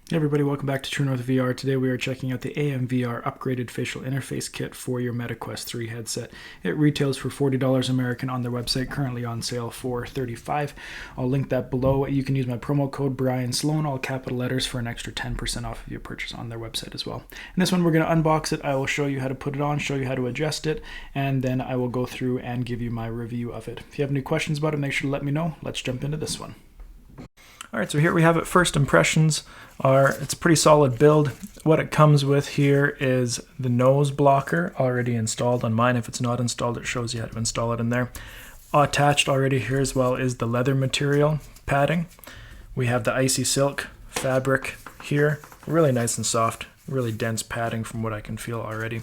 Hey everybody, welcome back to True North VR. Today we are checking out the AMVR Upgraded Facial Interface Kit for your MetaQuest 3 headset. It retails for $40 American on their website, currently on sale for $35. I'll link that below. You can use my promo code Brian Sloan, all capital letters, for an extra 10% off of your purchase on their website as well. In this one we're going to unbox it. I will show you how to put it on, show you how to adjust it, and then I will go through and give you my review of it. If you have any questions about it, make sure to let me know. Let's jump into this one. Alright, so here we have it. First impressions are, it's a pretty solid build. What it comes with here is the nose blocker already installed on mine. If it's not installed, it shows you how to install it in there. Attached already here as well is the leather material padding. We have the icy silk fabric here, really nice and soft, really dense padding from what I can feel already.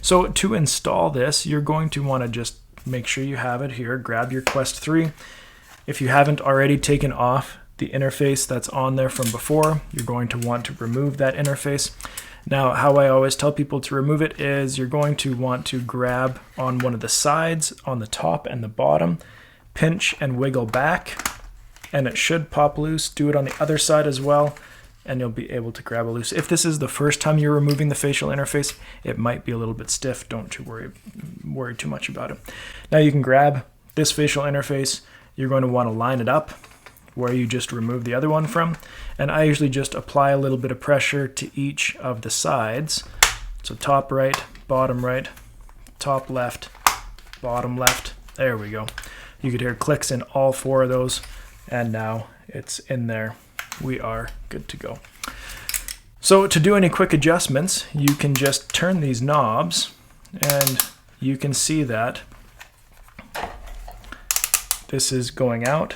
So to install this, you're going to want to just make sure you have it here. Grab your Quest 3. If you haven't already taken off the interface that's on there from before, you're going to want to remove that interface. Now, how I always tell people to remove it is you're going to want to grab on one of the sides, on the top and the bottom, pinch and wiggle back, and it should pop loose. Do it on the other side as well, and you'll be able to grab it loose. If this is the first time you're removing the facial interface, it might be a little bit stiff. Don't too worry too much about it. Now you can grab this facial interface. You're going to want to line it up where you just remove the other one from, and I usually just apply a little bit of pressure to each of the sides. So top right, bottom right, top left, bottom left. There we go. You could hear clicks in all four of those, and now it's in there. We are good to go. So to do any quick adjustments, you can just turn these knobs, and you can see that this is going out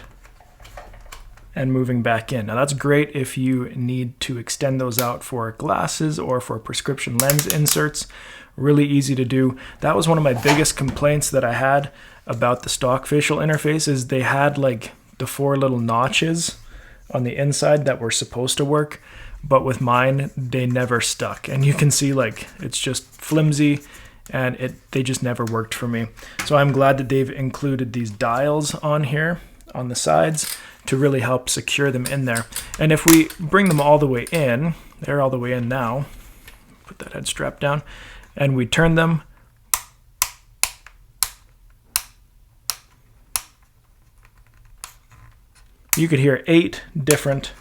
and moving back in. Now that's great if you need to extend those out for glasses or for prescription lens inserts. Really easy to do. That was one of my biggest complaints that I had about the stock facial interface, is they had like the four little notches on the inside that were supposed to work, but with mine they never stuck, and you can see like it's just flimsy, and they just never worked for me. So I'm glad that they've included these dials on here on the sides to really help secure them in there. And if we bring them all the way in, they're all the way in now, put that head strap down, and we turn them, you could hear 8 different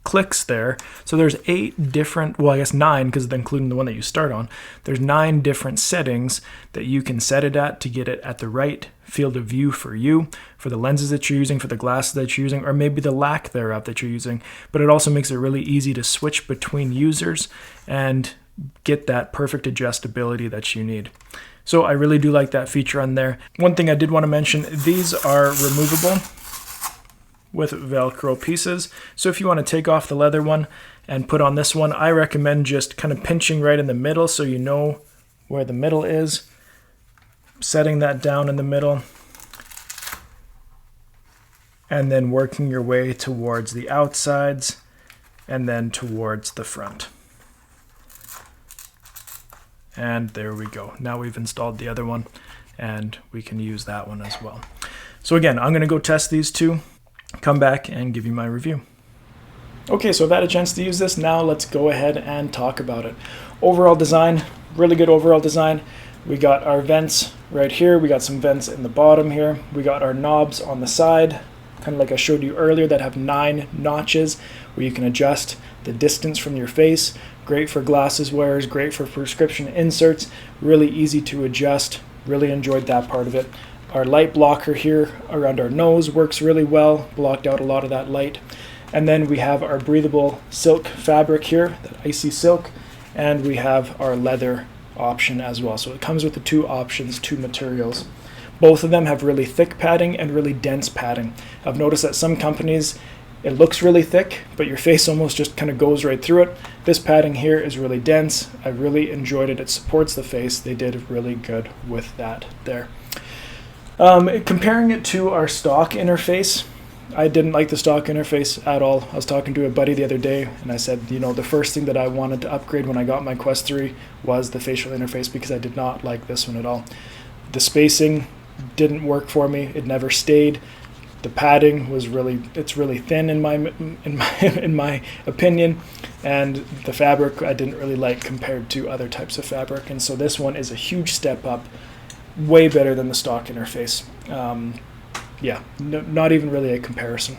clicks there. So there's 8 different, well I guess 9, because including the one that you start on, there's 9 different settings that you can set it at to get it at the right field of view for you, for the lenses that you're using, for the glasses that you're using, or maybe the lack thereof that you're using. But it also makes it really easy to switch between users and get that perfect adjustability that you need. So I really do like that feature on there. One thing I did want to mention, these are removable with Velcro pieces. So if you want to take off the leather one and put on this one, I recommend just kind of pinching right in the middle so you know where the middle is, setting that down in the middle, and then working your way towards the outsides and then towards the front. And there we go. Now we've installed the other one and we can use that one as well. So again, I'm going to go test these two, come back and give you my review. Okay, so I've had a chance to use this. Now let's go ahead and talk about it. Overall design, really good overall design. We got our vents right here. We got some vents in the bottom here. We got our knobs on the side, kind of like I showed you earlier, that have 9 notches where you can adjust the distance from your face. Great for glasses wearers, great for prescription inserts, really easy to adjust. Really enjoyed that part of it. Our light blocker here around our nose works really well, blocked out a lot of that light. And then we have our breathable silk fabric here, that icy silk, and we have our leather option as well. So it comes with the 2 options, 2 materials. Both of them have really thick padding and really dense padding. I've noticed that some companies, it looks really thick, but your face almost just kind of goes right through it. This padding here is really dense. I really enjoyed it. It supports the face. They did really good with that there. Comparing it to our stock interface, I didn't like the stock interface at all. I was talking to a buddy the other day and I said, you know, the first thing that I wanted to upgrade when I got my Quest 3 was the facial interface, because I did not like this one at all. The spacing didn't work for me. It never stayed. The padding was it's really thin in my opinion, and the fabric I didn't really like compared to other types of fabric, and so this one is a huge step up, way better than the stock interface. Not even really a comparison.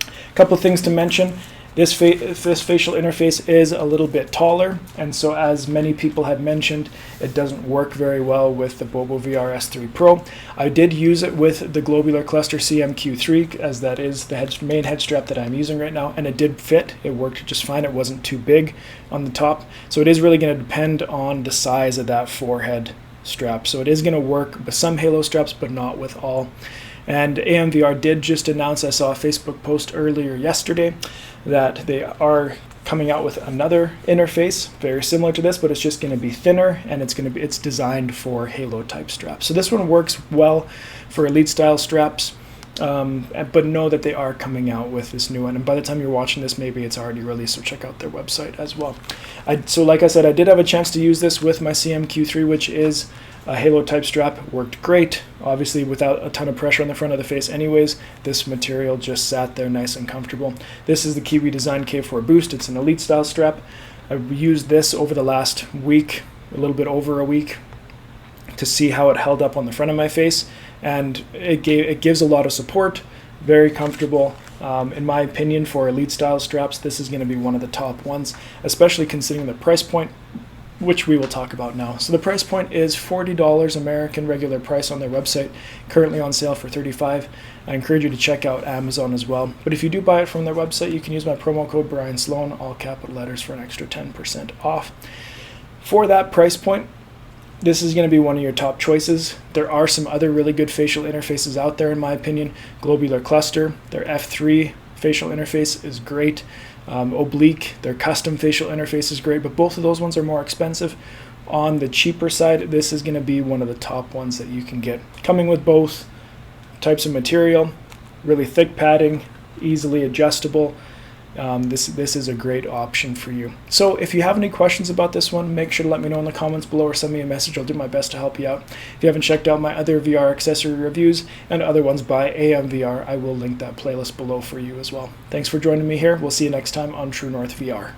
A couple of things to mention. This facial interface is a little bit taller, and so as many people have mentioned, it doesn't work very well with the Bobo VR S3 Pro. I did use it with the Globular Cluster CMQ3, as that is the main head strap that I'm using right now, and it did fit. It worked just fine. It wasn't too big on the top, so it is really going to depend on the size of that forehead strap. So it is going to work with some Halo straps, but not with all. And AMVR did just announce, I saw a Facebook post earlier yesterday, that they are coming out with another interface very similar to this, but it's just going to be thinner, and it's designed for Halo type straps. So this one works well for elite style straps, but know that they are coming out with this new one, and by the time you're watching this, maybe it's already released, so check out their website as well. So like I said, I did have a chance to use this with my CMQ3, which is a Halo type strap. Worked great, obviously without a ton of pressure on the front of the face anyways. This material just sat there nice and comfortable. This is the Kiwi Design K4 Boost. It's an elite style strap. I used this over the last week, a little bit over a week, to see how it held up on the front of my face, and it gives a lot of support, very comfortable. In my opinion, for elite style straps, this is going to be one of the top ones, especially considering the price point, which we will talk about now. So the price point is $40 American regular price on their website, currently on sale for $35. I encourage you to check out Amazon as well. But if you do buy it from their website, you can use my promo code Brian Sloan, all capital letters, for an extra 10% off. For that price point, this is going to be one of your top choices. There are some other really good facial interfaces out there, in my opinion. Globular Cluster, their F3 facial interface is great. Oblique, their custom facial interface is great, but both of those ones are more expensive. On the cheaper side, this is going to be one of the top ones that you can get, coming with both types of material, really thick padding, easily adjustable. This is a great option for you. So if you have any questions about this one, make sure to let me know in the comments below or send me a message. I'll do my best to help you out. If you haven't checked out my other VR accessory reviews and other ones by AMVR, I will link that playlist below for you as well. Thanks for joining me here. We'll see you next time on True North VR.